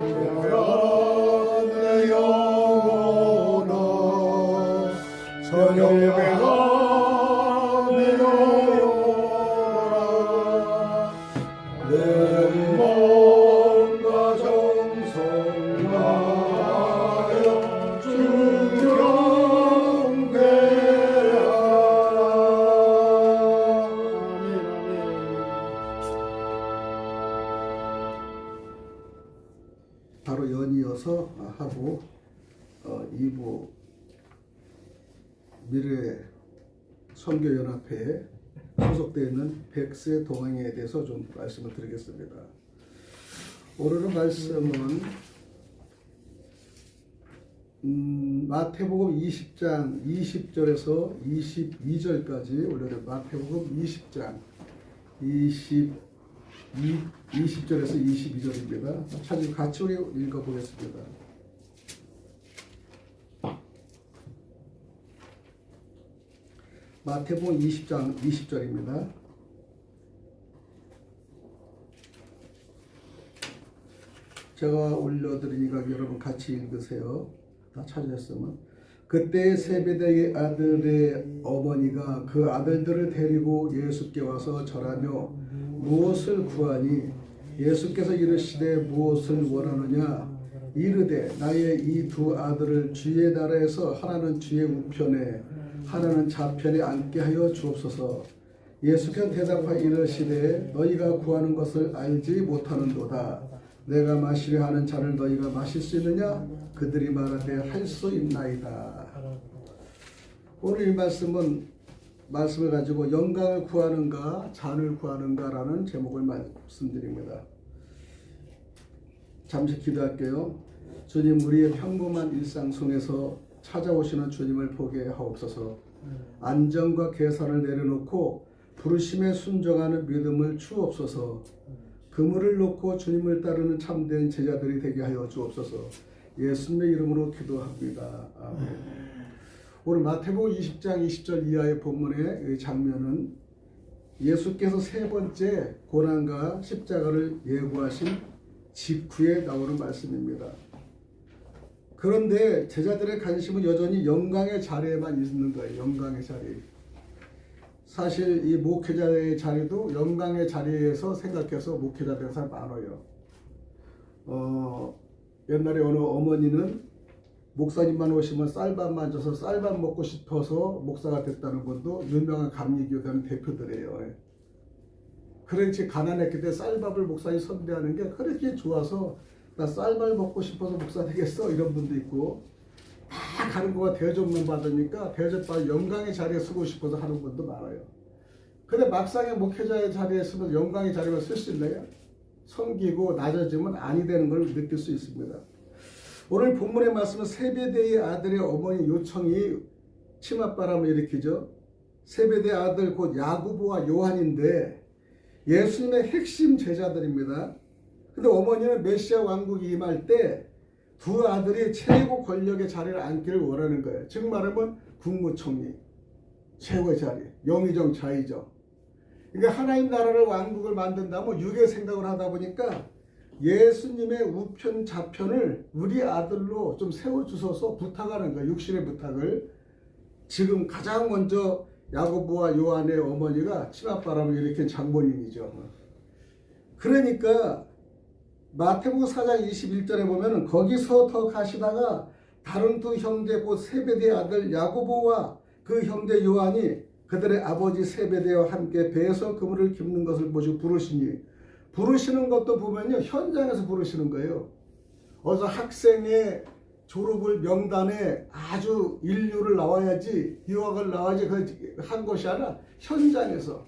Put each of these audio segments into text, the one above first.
내 영혼아 저녁배가 내 영혼아 내 몸과 정성하여 주 경배하라. 바로 연이어서 하고 2부 미래 선교연합회에 소속되어 있는 백세 동행에 대해서 좀 말씀을 드리겠습니다. 오늘의 말씀은 마태복음 20장 20절에서 22절까지 오늘의 마태복음 20장 20절에서 22절입니다. 찾으시고 같이 우리 읽어보겠습니다. 마태복음 20장 20절입니다. 제가 올려드리니까 여러분 같이 읽으세요. 다 찾으셨으면. 그때 세베대의 아들의 어머니가 그 아들들을 데리고 예수께 와서 절하며 무엇을 구하니 예수께서 이르시되 무엇을 원하느냐 이르되 나의 이 두 아들을 주의 나라에서 하나는 주의 우편에 하나는 좌편에 앉게 하여 주옵소서. 예수께서 대답하여 이르시되 너희가 구하는 것을 알지 못하는도다. 내가 마시려 하는 잔을 너희가 마실 수 있느냐? 그들이 말하되 할 수 있나이다. 오늘 이 말씀을 가지고 영광을 구하는가 잔을 구하는가라는 제목을 말씀드립니다. 잠시 기도할게요. 주님, 우리의 평범한 일상 속에서 찾아오시는 주님을 보게 하옵소서. 안정과 계산을 내려놓고 부르심에 순종하는 믿음을 주옵소서. 그물을 놓고 주님을 따르는 참된 제자들이 되게 하여 주옵소서. 예수님의 이름으로 기도합니다. 아멘. 오늘 마태복음 20장 20절 이하의 본문의 장면은 예수께서 세 번째 고난과 십자가를 예고하신 직후에 나오는 말씀입니다. 그런데 제자들의 관심은 여전히 영광의 자리에만 있는 거예요. 영광의 자리. 사실 이 목회자의 자리도 영광의 자리에서 생각해서 목회자 된 사람 많아요. 옛날에 어느 어머니는 목사님만 오시면 쌀밥만 줘서 쌀밥 먹고 싶어서 목사가 됐다는 분도 유명한 감리교회는 대표들이에요. 그렇지 가난했기 때문에 쌀밥을 목사님 선대하는 게 그렇게 좋아서 나 쌀밥 먹고 싶어서 목사 되겠어 이런 분도 있고, 다 가는 거가 대접만 받으니까 대접받아 영광의 자리에 쓰고 싶어서 하는 분도 많아요. 근데 막상에 목회자의 자리에 쓰면 영광의 자리만 쓸 수 있나요? 섬기고 낮아지면 아니 되는 걸 느낄 수 있습니다. 오늘 본문의 말씀은 세베대의 아들의 어머니 요청이 치맛바람을 일으키죠. 세베대의 아들 곧 야고보와 요한인데 예수님의 핵심 제자들입니다. 근데 어머니는 메시아 왕국이 임할 때 두 아들이 최고 권력의 자리를 앉기를 원하는 거예요. 즉 말하면 국무총리, 최고의 자리, 영의정, 좌의정. 그러니까 하나님 나라를 왕국을 만든다면 육의 생각을 하다 보니까 예수님의 우편 좌편을 우리 아들로 좀 세워주셔서 부탁하는 거예요. 육신의 부탁을. 지금 가장 먼저 야고보와 요한의 어머니가 치맛바람을 일으킨 장본인이죠. 그러니까 마태복음 4장 21절에 보면은 거기서 더 가시다가 다른 두 형제 곧 세베대의 아들 야고보와 그 형제 요한이 그들의 아버지 세베대와 함께 배에서 그물을 깁는 것을 보시고 부르시니, 부르시는 것도 보면요 현장에서 부르시는 거예요. 어서 학생의 졸업을 명단에 아주 인류를 나와야지, 유학을 나와야지 한 것이 아니라 현장에서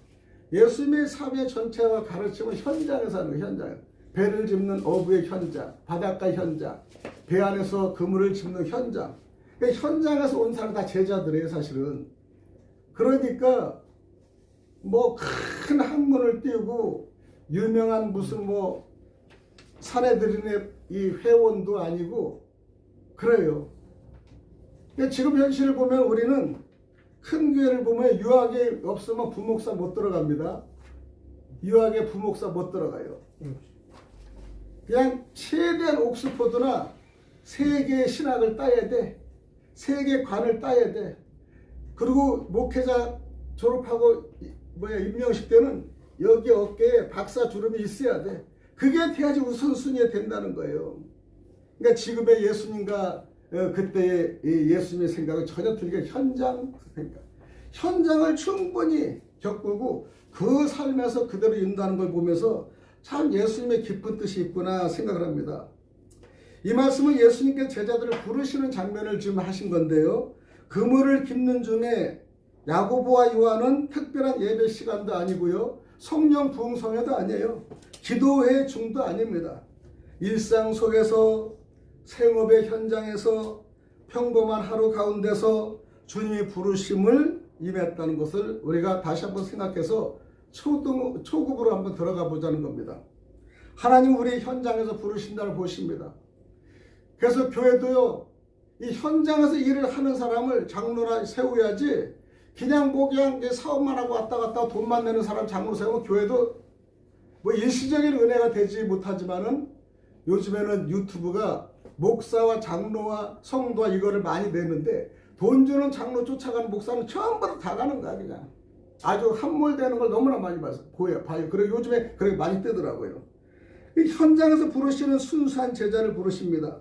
예수님의 삶의 전체와 가르침은 현장에서 하는 거예요. 현장에서 배를 짚는 어부의 현장, 바닷가 현장, 배 안에서 그물을 짚는 현장. 그러니까 현장에서 온 사람 다 제자들이에요 사실은. 그러니까 뭐 큰 학문을 띄우고 유명한 무슨 뭐 사내들인의 이 회원도 아니고 그래요. 그러니까 지금 현실을 보면 우리는 큰 교회를 보면 유학이 없으면 부목사 못 들어갑니다. 유학에 부목사 못 들어가요. 그냥 최대한 옥스퍼드나 세계 신학을 따야 돼. 세계관을 따야 돼. 그리고 목회자 졸업하고 임명식 때는 여기 어깨에 박사 주름이 있어야 돼. 그게 돼야지 우선순위에 된다는 거예요. 그러니까 지금의 예수님과 그때의 예수님의 생각은 전혀 틀리게 현장 생각. 현장을 충분히 겪고 그 삶에서 그대로 인도하는 걸 보면서 참 예수님의 깊은 뜻이 있구나 생각을 합니다. 이 말씀은 예수님께서 제자들을 부르시는 장면을 지금 하신 건데요. 그물을 깁는 중에 야고보와 요한은 특별한 예배 시간도 아니고요. 성령 부흥성회도 아니에요. 기도회 중도 아닙니다. 일상 속에서 생업의 현장에서 평범한 하루 가운데서 주님이 부르심을 임했다는 것을 우리가 다시 한번 생각해서 초급으로 한번 들어가 보자는 겁니다. 하나님 우리 현장에서 부르신다를 보십니다. 그래서 교회도요, 이 현장에서 일을 하는 사람을 장로나 세워야지, 그냥 사업만 하고 왔다 갔다 돈만 내는 사람 장로 세우면 교회도 일시적인 은혜가 되지 못하지만은 요즘에는 유튜브가 목사와 장로와 성도와 이거를 많이 내는데 돈 주는 장로 쫓아가는 목사는 처음부터 다 가는 거야, 그냥. 아주 함몰되는 걸 너무나 많이 봐요. 그리고 요즘에 그렇게 많이 뜨더라고요. 이 현장에서 부르시는 순수한 제자를 부르십니다.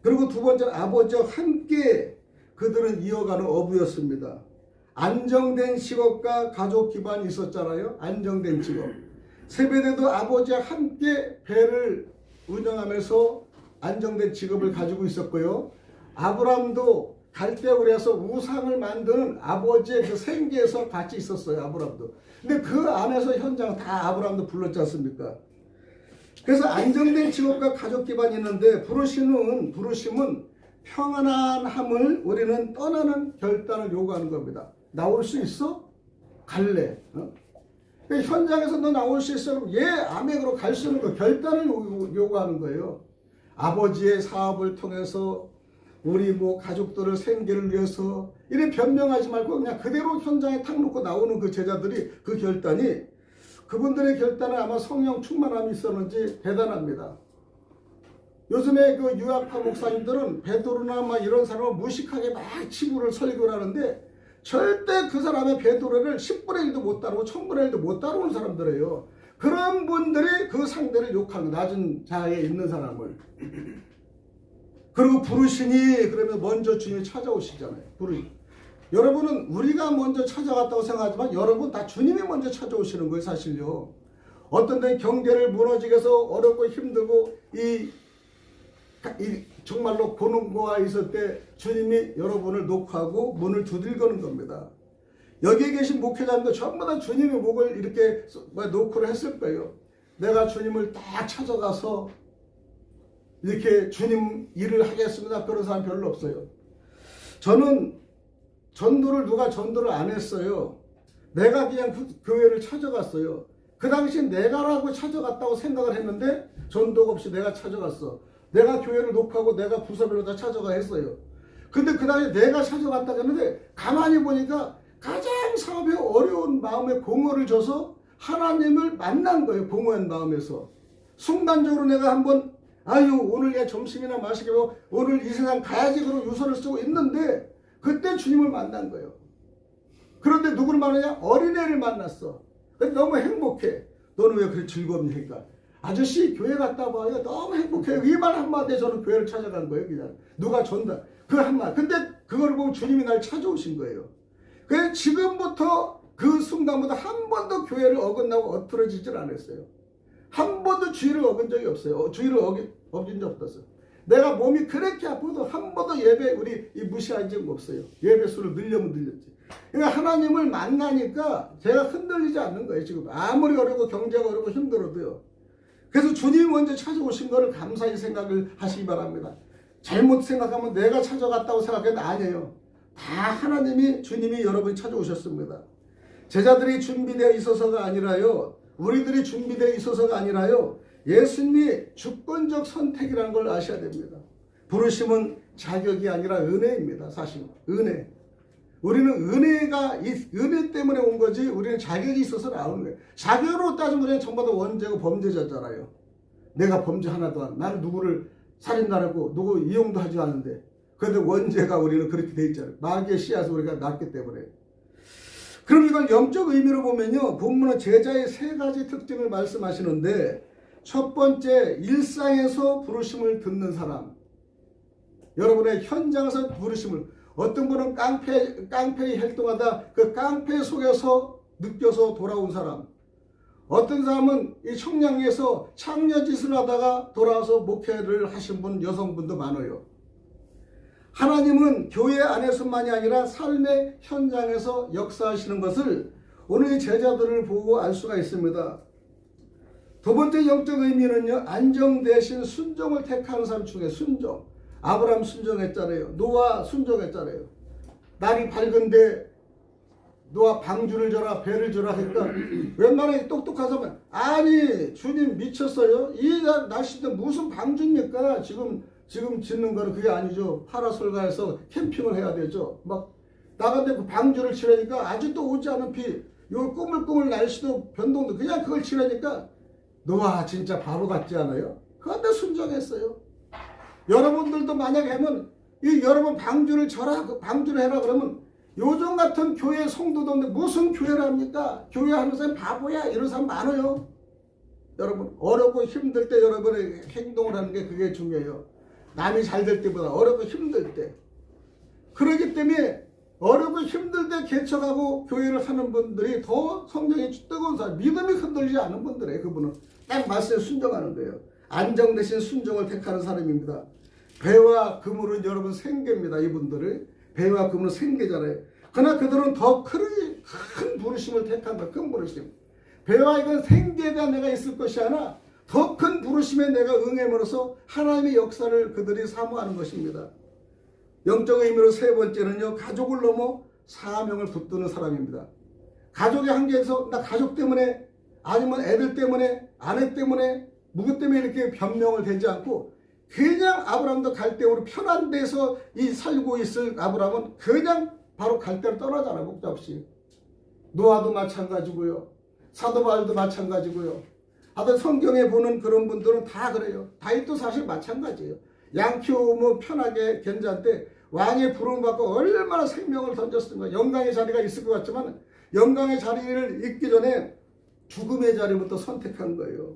그리고 두 번째는 아버지와 함께 그들은 이어가는 어부였습니다. 안정된 직업과 가족 기반이 있었잖아요. 안정된 직업. 세베대도 아버지와 함께 배를 운영하면서 안정된 직업을 가지고 있었고요. 아브람도 갈대우리에서 우상을 만드는 아버지의 그 생계에서 같이 있었어요. 아브람도. 근데 그 안에서 현장 다 아브람도 불렀지 않습니까? 그래서 안정된 직업과 가족 기반이 있는데 부르심은 평안함을 우리는 떠나는 결단을 요구하는 겁니다. 나올 수 있어? 갈래. 현장에서 너 나올 수 있어? 그럼 예, 아멘으로 갈 수 있는 거 결단을 요구하는 거예요. 아버지의 사업을 통해서 우리 가족들을 생계를 위해서 이래 변명하지 말고 그냥 그대로 현장에 탁 놓고 나오는 그 제자들이 그 결단이, 그분들의 결단은 아마 성령 충만함이 있었는지 대단합니다. 요즘에 그 유학파 목사님들은 베드로나 이런 사람을 무식하게 막 치부를 설교를 하는데 절대 그 사람의 베드로를 10분의 1도 못 따르고 1000분의 1도 못 따르는 사람들이에요. 그런 분들이 그 상대를 욕하는, 낮은 자에 있는 사람을. 그리고 부르시니 그러면 먼저 주님이 찾아오시잖아요. 여러분은 우리가 먼저 찾아갔다고 생각하지만 여러분 다 주님이 먼저 찾아오시는 거예요, 사실요. 어떤 데는 경제를 무너지게 해서 어렵고 힘들고 정말로 고난과 있을 때 주님이 여러분을 녹화하고 문을 두들거는 겁니다. 여기에 계신 목회자님도 전부 다 주님의 목을 이렇게 노크를 했을 거예요. 내가 주님을 딱 찾아가서 이렇게 주님 일을 하겠습니다. 그런 사람 별로 없어요. 저는 누가 전도를 안 했어요. 내가 그냥 교회를 찾아갔어요. 그 당시 내가라고 찾아갔다고 생각을 했는데 전도가 없이 내가 찾아갔어. 내가 교회를 녹화하고 내가 부서별로 다 찾아가 했어요. 근데 그 당시에 내가 찾아갔다고 했는데 가만히 보니까 가장 사업에 어려운 마음에 공허를 줘서 하나님을 만난 거예요. 공허한 마음에서. 순간적으로 내가 한번 오늘 야 점심이나 마시게 하고 오늘 이 세상 가야지 그러고 유서를 쓰고 있는데 그때 주님을 만난 거예요. 그런데 누구를 만나냐? 어린애를 만났어. 너무 행복해. 너는 왜 그렇게 즐겁니까? 아저씨 교회 갔다 와요. 너무 행복해요. 이 말 한마디에 저는 교회를 찾아간 거예요. 그냥 누가 전다. 그 한마디. 근데 그걸 보고 주님이 날 찾아오신 거예요. 그래서 지금부터 그 순간부터 한 번도 교회를 어긋나고 엎드러지질 않았어요. 한 번도 주의를 어긴 적이 없어요. 주의를 어긴 적 없었어요. 내가 몸이 그렇게 아파도 한 번도 예배 무시한 적 없어요. 예배 수를 늘려면 늘렸지. 그러니까 하나님을 만나니까 제가 흔들리지 않는 거예요. 지금 아무리 어렵고 경제가 어렵고 힘들어도요. 그래서 주님이 먼저 찾아오신 거를 감사히 생각을 하시기 바랍니다. 잘못 생각하면 내가 찾아갔다고 생각했는데 아니에요. 다 주님이 여러분이 찾아오셨습니다. 제자들이 준비되어 있어서가 아니라요. 우리들이 준비되어 있어서가 아니라요. 예수님이 주권적 선택이라는 걸 아셔야 됩니다. 부르심은 자격이 아니라 은혜입니다. 사실 은혜. 우리는 은혜 때문에 온 거지 우리는 자격이 있어서 나오는 거예요. 자격으로 따지면 우리는 전부 다 원죄고 범죄자잖아요. 내가 범죄 하나도 안. 나는 누구를 살인도 안 하고 누구 이용도 하지 않는데. 그런데 원죄가 우리는 그렇게 돼 있잖아요. 마귀의 씨앗을 우리가 낳기 때문에. 그럼 이걸 영적 의미로 보면요. 본문은 제자의 세 가지 특징을 말씀하시는데 첫 번째, 일상에서 부르심을 듣는 사람. 여러분의 현장에서 부르심을, 어떤 분은 깡패에 활동하다 그 깡패 속에서 느껴서 돌아온 사람, 어떤 사람은 이 청량리에서 창녀짓을 하다가 돌아와서 목회를 하신 분, 여성분도 많아요. 하나님은 교회 안에서만이 아니라 삶의 현장에서 역사하시는 것을 오늘 제자들을 보고 알 수가 있습니다. 두 번째 영적 의미는요, 안정 대신 순종을 택하는 사람 중에 순종. 아브라함 순종했잖아요. 노아 순종했잖아요. 날이 밝은데 노아 방주를 줘라, 배를 줘라 하니까 웬만하게 똑똑한 사람은 아니 주님 미쳤어요? 이 날씨인데 무슨 방주입니까? 지금 짓는 거는 그게 아니죠. 파라솔가에서 캠핑을 해야 되죠. 막 나간데 그 방주를 치라니까 아직도 오지 않은 비, 요 꾸물꾸물 날씨도 변동도 그냥 그걸 치라니까 노아 진짜 바보 같지 않아요? 그런데 순종했어요. 여러분들도 만약에 하면 이 여러분 방주를 쳐라, 방주를 해라 그러면 요즘 같은 교회 성도도 없는데 무슨 교회를 합니까? 교회 하는 사람 바보야 이런 사람 많아요. 여러분 어렵고 힘들 때 여러분의 행동을 하는 게 그게 중요해요. 남이 잘 될 때보다 어렵고 힘들 때. 그렇기 때문에 어렵고 힘들 때 개척하고 교회를 하는 분들이 더 성령이 뜨거운 사람, 믿음이 흔들리지 않은 분들이에요. 그분은 딱 말씀에 순종하는 거예요. 안정 대신 순종을 택하는 사람입니다. 배와 그물은 여러분 생계입니다. 이분들을 배와 그물은 생계잖아요. 그러나 그들은 더 큰 부르심을 택한다. 큰 부르심. 배와 이건 생계에 대한 내가 있을 것이 아니라 더 큰 부르심에 내가 응함으로써 하나님의 역사를 그들이 사모하는 것입니다. 영적 의미로 세 번째는요, 가족을 넘어 사명을 붙드는 사람입니다. 가족의 한계에서 나 가족 때문에 아니면 애들 때문에 아내 때문에 누구 때문에 이렇게 변명을 되지 않고 그냥 아브라함도 갈대우로 편한 데서 이 살고 있을 아브라함은 그냥 바로 갈대로 떠나잖아요. 목적없이. 노아도 마찬가지고요. 사도 바울도 마찬가지고요. 하여튼 성경에 보는 그런 분들은 다 그래요. 다윗도 사실 마찬가지예요. 양 키우면 편하게 견자한테 왕의 부름을 받고 얼마나 생명을 던졌습니까. 영광의 자리가 있을 것 같지만 영광의 자리를 잊기 전에 죽음의 자리부터 선택한 거예요.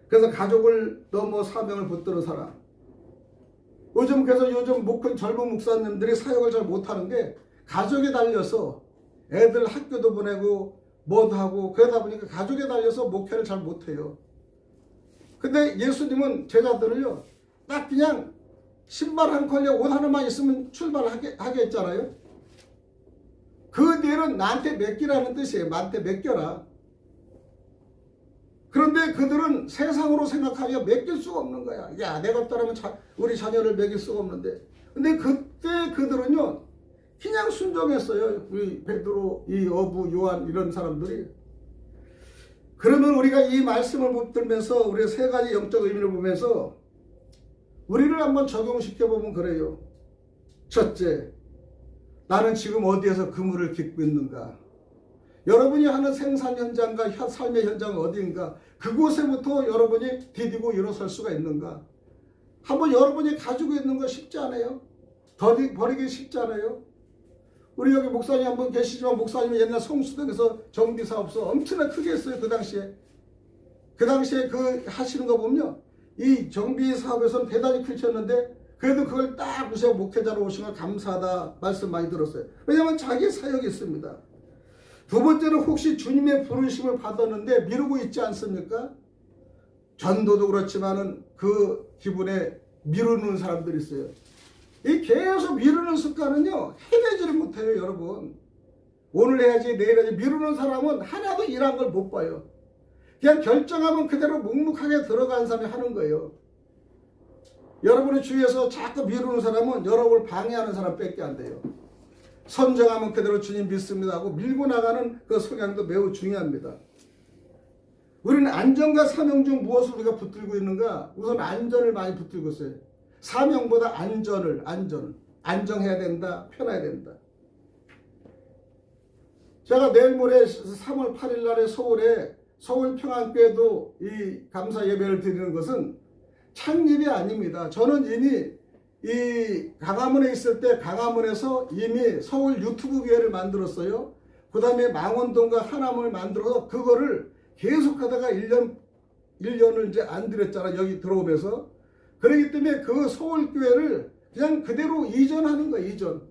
그래서 가족을 넘어 사명을 붙드는 사람. 요즘 목큰 젊은 목사님들이 사역을 잘 못하는 게 가족에 달려서 애들 학교도 보내고 뭐도 하고 그러다 보니까 가족에 달려서 목회를 잘 못해요. 근데 예수님은 제자들을요 딱 그냥 신발 한 컬레 옷 하나만 있으면 출발하게 했잖아요. 그 뒤에는 나한테 맡기라는 뜻이에요. 나한테 맡겨라. 그런데 그들은 세상으로 생각하기가 맡길 수가 없는 거야. 야, 내가 없다면 우리 자녀를 먹일 수가 없는데. 근데 그때 그들은요, 그냥 순종했어요. 우리 베드로, 이 어부, 요한 이런 사람들이. 그러면 우리가 이 말씀을 붙들면서 우리의 세 가지 영적 의미를 보면서 우리를 한번 적용시켜 보면 그래요. 첫째, 나는 지금 어디에서 그물을 깃고 있는가? 여러분이 하는 생산 현장과 삶의 현장은 어디인가? 그곳에부터 여러분이 디디고 일어설 수가 있는가? 한번 여러분이 가지고 있는 거 쉽지 않아요? 버리기 쉽지 않아요? 우리 여기 목사님 한 분 계시지만 목사님이 옛날 성수동에서 정비사업소 엄청나 크게 했어요. 그 당시에. 그 당시에 그 하시는 거 보면요. 이 정비사업에서는 대단히 크셨는데 그래도 그걸 딱 무시하고 목회자로 오신 걸 감사하다 말씀 많이 들었어요. 왜냐하면 자기 사역이 있습니다. 두 번째는 혹시 주님의 부르심을 받았는데 미루고 있지 않습니까? 전도도 그렇지만은 그 기분에 미루는 사람들이 있어요. 이 계속 미루는 습관은요, 해내지를 못해요, 여러분. 오늘 해야지, 내일 해야지. 미루는 사람은 하나도 일한 걸 못 봐요. 그냥 결정하면 그대로 묵묵하게 들어간 사람이 하는 거예요. 여러분의 주위에서 자꾸 미루는 사람은 여러분을 방해하는 사람밖에 안 돼요. 선정하면 그대로 주님 믿습니다 하고 밀고 나가는 그 성향도 매우 중요합니다. 우리는 안전과 사명 중 무엇을 우리가 붙들고 있는가? 우선 안전을 많이 붙들고 있어요. 사명보다 안정해야 된다, 편해야 된다. 제가 내일 모레 3월 8일 날에 서울에 서울평안교회도 이 감사 예배를 드리는 것은 창립이 아닙니다. 저는 이미 이 강화문에 있을 때 강화문에서 이미 서울 유튜브 교회를 만들었어요. 그 다음에 망원동과 하남을 만들어서 그거를 계속하다가 1년을 이제 안 드렸잖아. 여기 들어오면서. 그렇기 때문에 그 서울교회를 그냥 그대로 이전하는 거예요. 이전.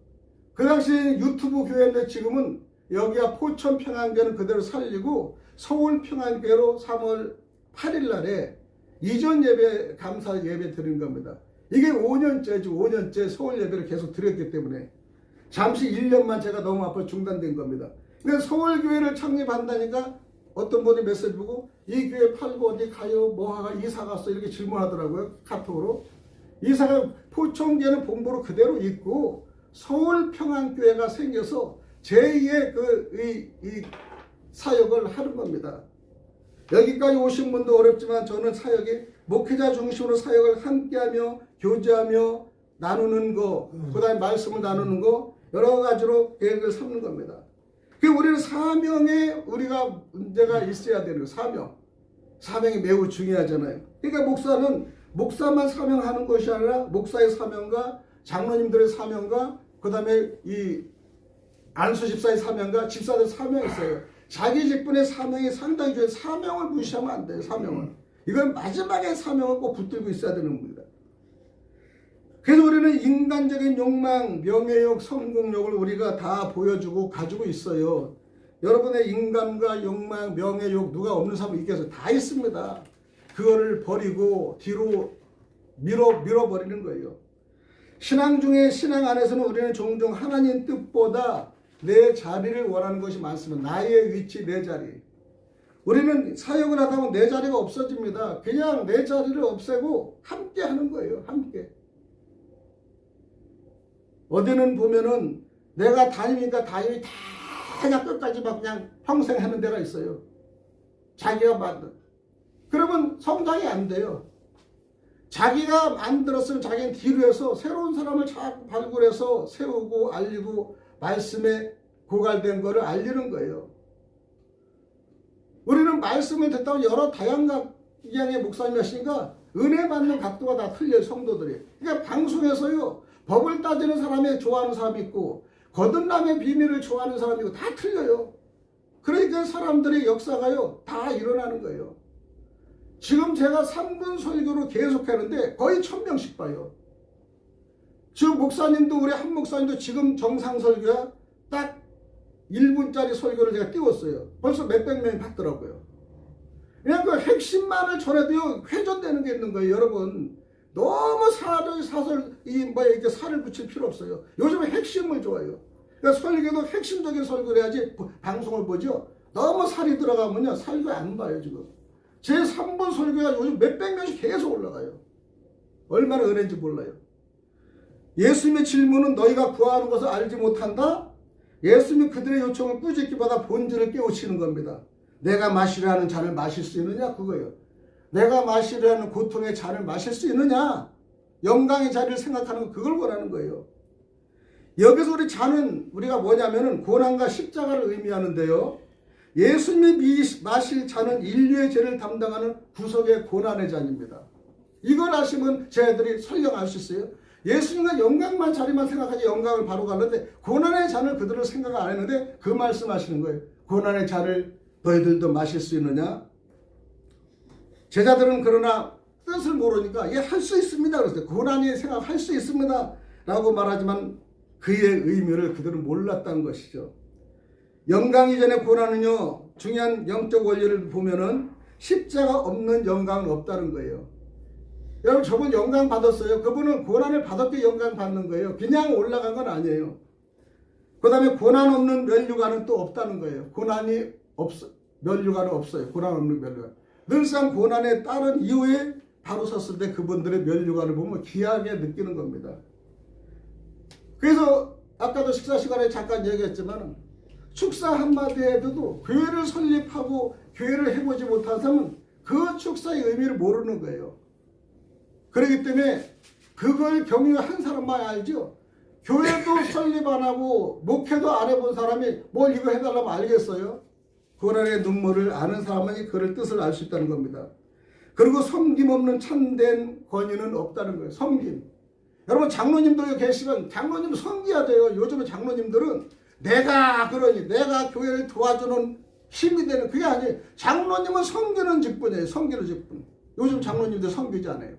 그 당시에 유튜브 교회인데 지금은 여기가 포천평안교회는 그대로 살리고 서울평안교회로 3월 8일 날에 이전 예배 감사 예배 드리는 겁니다. 이게 5년째죠. 5년째 서울 예배를 계속 드렸기 때문에 잠시 1년만 제가 너무 아파 중단된 겁니다. 근데 서울교회를 창립한다니까 어떤 분이 메시지 보고 이 교회 팔고 어디 가요? 뭐하가 이사 갔어? 이렇게 질문하더라고요. 카톡으로. 이사가 포천교회는 본부로 그대로 있고 서울평안교회가 생겨서 제2의 이 사역을 하는 겁니다. 여기까지 오신 분도 어렵지만 저는 사역이 목회자 중심으로 사역을 함께하며 교제하며 나누는 거, 그 다음에 말씀을 나누는 거 여러 가지로 계획을 삼는 겁니다. 우리는 사명에 우리가 문제가 있어야 되는 거예요. 사명이 매우 중요하잖아요. 그러니까 목사는 목사만 사명하는 것이 아니라 목사의 사명과 장로님들의 사명과 그 다음에 이 안수 집사의 사명과 집사들 사명이 있어요. 자기 직분의 사명이 상당히 중요해요. 사명을 무시하면 안 돼요. 사명을. 이건 마지막에 사명을 꼭 붙들고 있어야 되는 겁니다. 그래서 우리는 인간적인 욕망, 명예욕, 성공욕을 우리가 다 보여주고 가지고 있어요. 여러분의 인간과 욕망, 명예욕 누가 없는 사람이 있겠어요? 다 있습니다. 그거를 버리고 뒤로 밀어버리는 거예요. 신앙 중에 신앙 안에서는 우리는 종종 하나님 뜻보다 내 자리를 원하는 것이 많습니다. 나의 위치, 내 자리. 우리는 사역을 하다 보면 내 자리가 없어집니다. 그냥 내 자리를 없애고 함께 하는 거예요. 함께. 어디는 보면은 내가 다니니까 다니면 다 그냥 끝까지 막 그냥 평생 하는 데가 있어요. 자기가 만든. 그러면 성장이 안 돼요. 자기가 만들었으면 자기는 뒤로 해서 새로운 사람을 자꾸 발굴해서 세우고 알리고 말씀에 고갈된 거를 알리는 거예요. 우리는 말씀을 듣다 여러 다양한 목사님이 하시니까 은혜 받는 각도가 다 틀려요. 성도들이. 그러니까 방송에서요. 법을 따지는 사람이 좋아하는 사람이 있고 거듭남의 비밀을 좋아하는 사람이 있고 다 틀려요. 그러니까 사람들의 역사가요. 다 일어나는 거예요. 지금 제가 3분 설교로 계속 하는데 거의 1000명씩 봐요. 지금 목사님도 우리 한 목사님도 지금 정상 설교야 딱 1분짜리 설교를 제가 띄웠어요. 벌써 몇백 명이 봤더라고요. 그냥 그 핵심만을 전해도요 회전되는 게 있는 거예요. 여러분 너무 사설 이렇게 살을 붙일 필요 없어요. 요즘에 핵심을 좋아해요. 그러니까 설교도 핵심적인 설교를 해야지 방송을 보죠. 너무 살이 들어가면요 설교 안 봐요. 지금 제 3번 설교가 요즘 몇백 명씩 계속 올라가요. 얼마나 은혜인지 몰라요. 예수님의 질문은 너희가 구하는 것을 알지 못한다? 예수님이 그들의 요청을 꾸짖기 받아 본질을 깨우치는 겁니다. 내가 마시려 하는 잔을 마실 수 있느냐? 그거예요. 내가 마시려 하는 고통의 잔을 마실 수 있느냐? 영광의 잔을 생각하는 거 그걸 원하는 거예요. 여기서 우리 잔은 우리가 뭐냐면은 고난과 십자가를 의미하는데요. 예수님이 마실 잔은 인류의 죄를 담당하는 구속의 고난의 잔입니다. 이걸 아시면 저희들이 설령 알 수 있어요. 예수님과 영광만 자리만 생각하지 영광을 바로 가는데 고난의 잔을 그들은 생각 안 했는데 그 말씀하시는 거예요. 고난의 잔을 너희들도 마실 수 있느냐? 제자들은 그러나 뜻을 모르니까 예, 할 수 있습니다. 그랬어요. 고난이 생각할 수 있습니다. 라고 말하지만 그의 의미를 그들은 몰랐다는 것이죠. 영광 이전의 고난은요. 중요한 영적 원리를 보면은 십자가 없는 영광은 없다는 거예요. 여러분 저분 영광 받았어요. 그분은 고난을 받았기 영광 받는 거예요. 그냥 올라간 건 아니에요. 그 다음에 고난 없는 면류관은 또 없다는 거예요. 면류관은 없어요. 고난 없는 면류관. 늘상 고난에 따른 이후에 바로 섰을 때 그분들의 면류관을 보면 귀하게 느끼는 겁니다. 그래서 아까도 식사 시간에 잠깐 얘기했지만 축사 한마디에 해도 교회를 설립하고 교회를 해보지 못한 사람은 그 축사의 의미를 모르는 거예요. 그렇기 때문에 그걸 경유한 사람만 알죠. 교회도 설립 안 하고 목회도 안 해본 사람이 뭘 이거 해달라고 알겠어요? 고난의 눈물을 아는 사람만이 그를 뜻을 알 수 있다는 겁니다. 그리고 섬김 없는 참된 권위는 없다는 거예요. 섬김. 여러분 장로님들 계시면 장로님 섬겨야 돼요. 요즘에 장로님들은 내가 교회를 도와주는 힘이 되는 그게 아니에요. 장로님은 섬기는 직분이에요. 섬기는 직분. 요즘 장로님들 섬기지 않아요.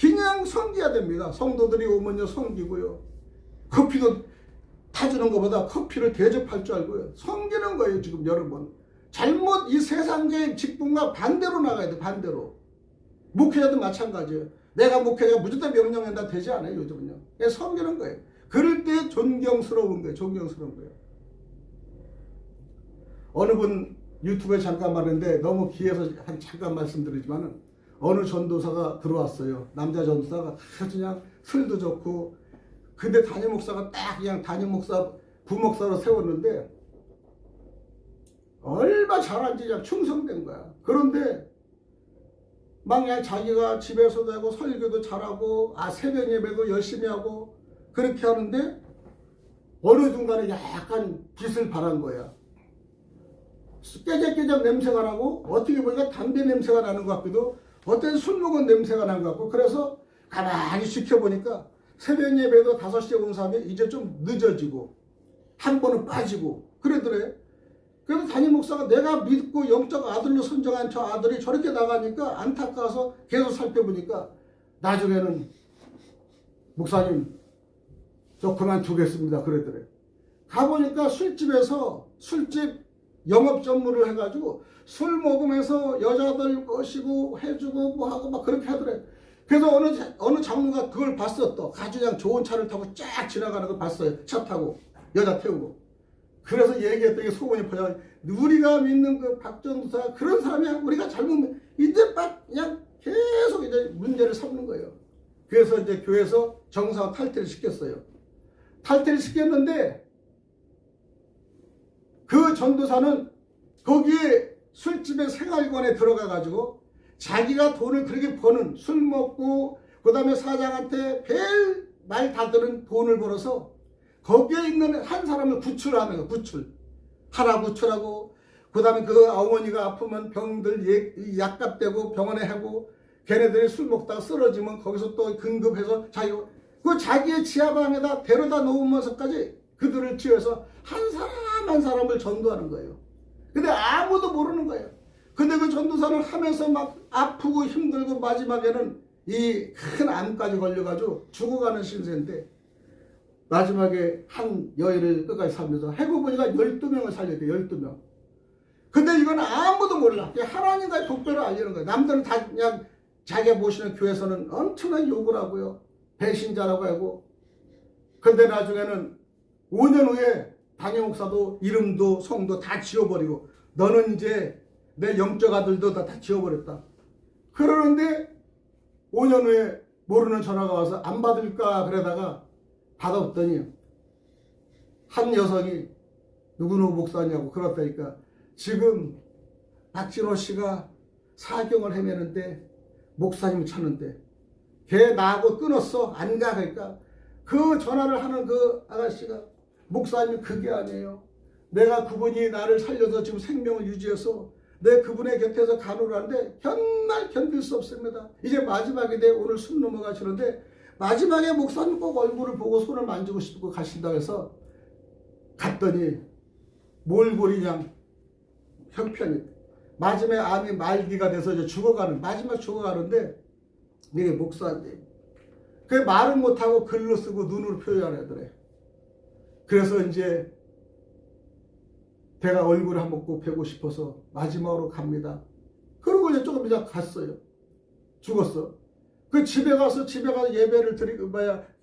그냥 섬겨야 됩니다. 성도들이 오면요 섬기고요. 커피도 타주는 것보다 커피를 대접할 줄 알고요. 섬기는 거예요. 지금 여러분. 잘못 이 세상의 직분과 반대로 나가야 돼. 반대로. 목회자도 마찬가지예요. 내가 목회자가 무조건 명령한다 되지 않아요. 요즘은요. 섬기는 거예요. 그럴 때 존경스러운 거예요. 존경스러운 거예요. 어느 분 유튜브에 잠깐 말했는데 너무 귀해서 잠깐 말씀드리지만은 어느 전도사가 들어왔어요. 남자 전도사가 아주 그냥 술도 좋고 근데 담임 목사가 딱 그냥 담임 목사 부목사로 세웠는데 얼마 잘한지 그냥 충성된 거야. 그런데 막 그냥 자기가 집에서도 하고 설교도 잘하고 새벽 예배도 열심히 하고 그렇게 하는데 어느 순간에 약간 빛을 발한 거야. 깨작깨작 냄새가 나고 어떻게 보니까 담배 냄새가 나는 것 같기도 어떤 술 먹은 냄새가 난 것 같고 그래서 가만히 지켜보니까 새벽 예배도 5시에 온 사람이 이제 좀 늦어지고 한 번은 빠지고 그러더래. 그래서 담임 목사가 내가 믿고 영적 아들로 선정한 저 아들이 저렇게 나가니까 안타까워서 계속 살펴보니까 나중에는 목사님 저 그만두겠습니다 그러더래. 가보니까 술집에서 술집 영업 전무를 해가지고 술 먹으면서 여자들 꼬시고 해주고 뭐하고 막 그렇게 하더래. 그래서 어느 장로가 그걸 봤어. 또 아주 그냥 좋은 차를 타고 쫙 지나가는 걸 봤어요. 차 타고 여자 태우고. 그래서 얘기했더니 소문이 퍼져. 우리가 믿는 그 박전도사 그런 사람이야. 우리가 잘못 이제 막 그냥 계속 이제 문제를 삼는 거예요. 그래서 이제 교회에서 정상 탈퇴를 시켰어요. 탈퇴를 시켰는데 그 전도사는 거기에 술집의 생활관에 들어가 가지고 자기가 돈을 그렇게 버는 술 먹고 그 다음에 사장한테 별 말 다 들은 돈을 벌어서 거기에 있는 한 사람을 구출하는 거예요. 하나 구출하고 그 다음에 그 어머니가 아프면 병들 약값 대고 병원에 하고 걔네들이 술 먹다가 쓰러지면 거기서 또 긴급해서 자기의 지하방에다 데려다 놓으면서까지 그들을 지어서 한 사람 한 사람을 전도하는 거예요. 근데 아무도 모르는 거예요. 근데 그 전도사는 하면서 막 아프고 힘들고 마지막에는 이 큰 암까지 걸려가지고 죽어가는 신세인데 마지막에 한 여인을 끝까지 살면서 해고 보니까 12명을 살렸대요. 12명. 근데 이건 아무도 몰라. 하나님과의 독배를 알리는 거예요. 남들은 다 그냥 자기가 모시는 교회에서는 엄청난 욕을 하고요. 배신자라고 하고. 근데 나중에는 5년 후에 담임 목사도 이름도 성도 다 지워버리고 너는 이제 내 영적 아들도 다 지워버렸다. 그러는데 5년 후에 모르는 전화가 와서 안 받을까 그러다가 받았더니 한 여성이 누구누구 목사냐고 그렇다니까 지금 박진호 씨가 사경을 헤매는데 목사님 찾는데 걔 나하고 끊었어 안 가 그러니까 그 전화를 하는 그 아가씨가 목사님 그게 아니에요. 내가 그분이 나를 살려서 지금 생명을 유지해서 내 그분의 곁에서 간호를 하는데 정말 견딜 수 없습니다. 이제 마지막인데 오늘 숨 넘어가시는데 마지막에 목사님 꼭 얼굴을 보고 손을 만지고 싶고 가신다고 해서 갔더니 몰골이 그냥 형편이 마지막에 암이 말기가 돼서 이제 마지막 죽어가는데 이게 목사님 그 말은 못하고 글로 쓰고 눈으로 표현하더래. 그래서 이제 내가 얼굴을 한번 꼭 뵈고 싶어서 마지막으로 갑니다. 그러고 이제 조금 이따 갔어요. 죽었어. 그 집에 가서 예배를 드리고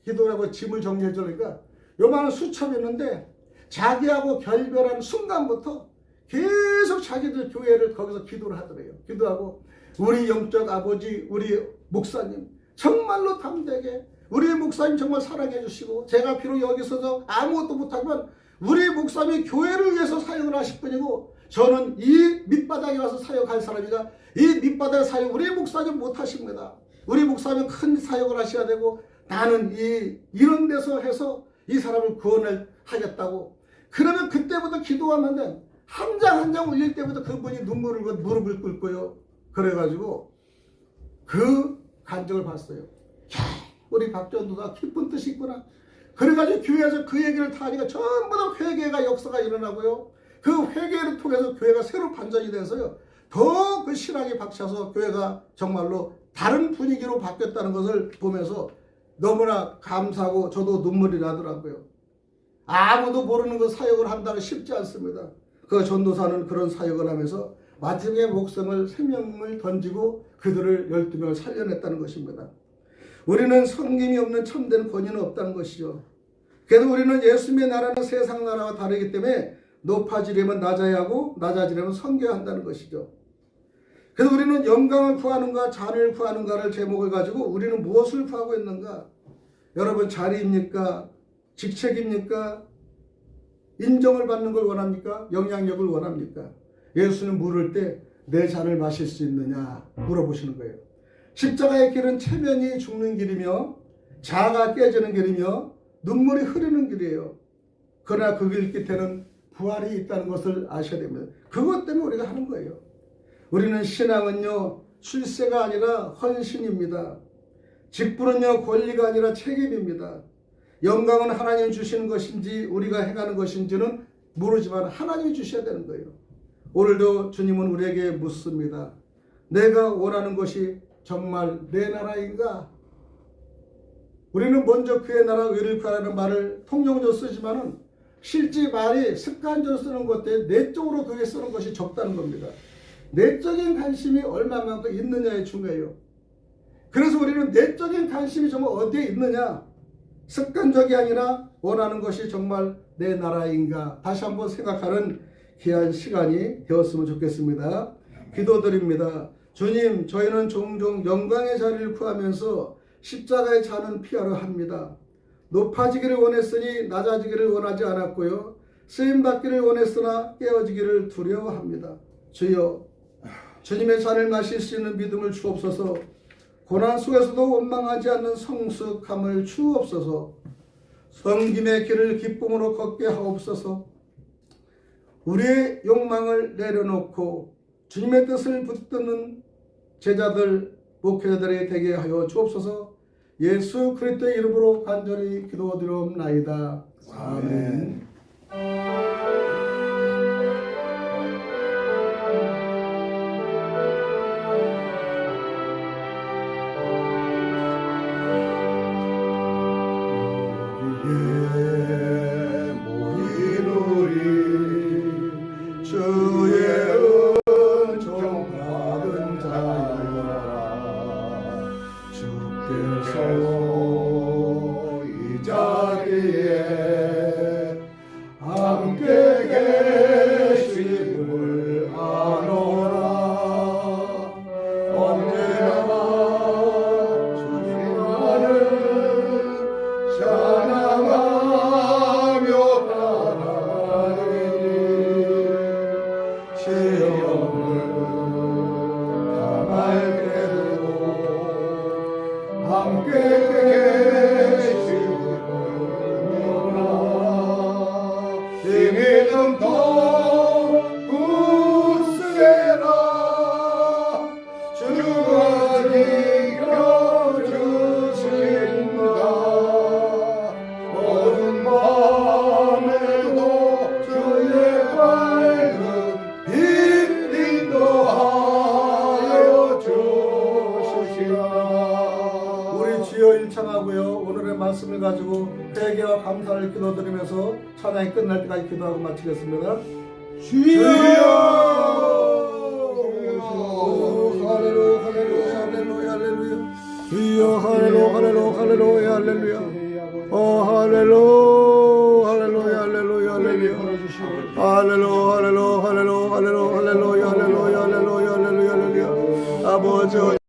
기도를 하고 짐을 정리해 주니까 요만한 수첩이었는데 자기하고 결별한 순간부터 계속 자기들 교회를 거기서 기도를 하더래요. 기도하고 우리 영적 아버지 우리 목사님 정말로 담대게 우리 목사님 정말 사랑해 주시고 제가 비록 여기서도 아무것도 못하지만 우리 목사님이 교회를 위해서 사역을 하실 분이고 저는 이 밑바닥에 와서 사역할 사람이라 이 밑바닥 사역 우리 목사님 못하십니다. 우리 목사님 큰 사역을 하셔야 되고 나는 이런 데서 해서 이 사람을 구원을 하겠다고. 그러면 그때부터 기도하면 한 장 한 장 울릴 때부터 그분이 눈물을 무릎을 꿇고요. 그래가지고 그 간증을 봤어요. 우리 박전도가 기쁜 뜻이 있구나. 그래가지고 교회에서 그 얘기를 다 하니까 전부 다 회개가 역사가 일어나고요. 그 회개를 통해서 교회가 새로 반전이 돼서요. 더 그 신앙이 박차서 교회가 정말로 다른 분위기로 바뀌었다는 것을 보면서 너무나 감사하고 저도 눈물이 나더라고요. 아무도 모르는 그 사역을 한다는 쉽지 않습니다. 그 전도사는 그런 사역을 하면서 마지막에 목숨을 생명을 던지고 그들을 12명을 살려냈다는 것입니다. 우리는 섬김이 없는 참된 권위는 없다는 것이죠. 그래도 우리는 예수님의 나라는 세상 나라와 다르기 때문에 높아지려면 낮아야 하고 낮아지려면 섬겨야 한다는 것이죠. 그래서 우리는 영광을 구하는가 자리를 구하는가를 제목을 가지고 우리는 무엇을 구하고 있는가? 여러분 자리입니까? 직책입니까? 인정을 받는 걸 원합니까? 영향력을 원합니까? 예수는 물을 때 내 잔을 마실 수 있느냐 물어보시는 거예요. 십자가의 길은 체면이 죽는 길이며 자아가 깨지는 길이며 눈물이 흐르는 길이에요. 그러나 그 길 끝에는 부활이 있다는 것을 아셔야 됩니다. 그것 때문에 우리가 하는 거예요. 우리는 신앙은요 출세가 아니라 헌신입니다. 직분은요 권리가 아니라 책임입니다. 영광은 하나님이 주시는 것인지 우리가 해가는 것인지는 모르지만 하나님이 주셔야 되는 거예요. 오늘도 주님은 우리에게 묻습니다. 내가 원하는 것이 정말 내 나라인가? 우리는 먼저 그의 나라 의를 구하라는 말을 통용적으로 쓰지만은 실제 말이 습관적으로 쓰는 것 때문에 내적으로 그게 쓰는 것이 적다는 겁니다. 내적인 관심이 얼마만큼 있느냐에 중요해요. 그래서 우리는 내적인 관심이 정말 어디에 있느냐? 습관적이 아니라 원하는 것이 정말 내 나라인가? 다시 한번 생각하는 귀한 시간이 되었으면 좋겠습니다. 기도드립니다. 주님, 저희는 종종 영광의 자리를 구하면서 십자가의 잔은 피하려 합니다. 높아지기를 원했으니 낮아지기를 원하지 않았고요. 쓰임받기를 원했으나 깨어지기를 두려워합니다. 주여, 주님의 잔을 마실 수 있는 믿음을 주옵소서. 고난 속에서도 원망하지 않는 성숙함을 주옵소서. 섬김의 길을 기쁨으로 걷게 하옵소서. 우리의 욕망을 내려놓고 주님의 뜻을 붙드는 제자들, 목회자들이 되게 하여 주옵소서. 예수 그리스도의 이름으로 간절히 기도드리옵나이다. 아멘. 이 자리에 함께 계심을 아노라. 언제나 주님만을 찬양하며 따라가리니 시험을 당할 때도 함께 계시구나. 이 믿음 더욱 굳세라. 주가 지켜주신다. 어두운 밤에도 주의 밝은 빛 인도하여 주시라. 주여 일창하고요. 오늘의 말씀을 가지고 회개와 감사를 기도드리면서 찬양이 끝날 때까지 기도하고 마치겠습니다. 주여! 할렐루야, 할렐루야, 할렐루야, 할렐루야. 주여, 할렐루야, 할렐루야, 할렐루야, 할렐루야. 할렐루야, 할렐루야, 할렐루야, 할렐루야. 할렐루야, 할렐루야, 할렐루야, 할렐루야, 할렐루야, 할렐루야, 할렐루야, 할렐루야, 할렐루야. 아버지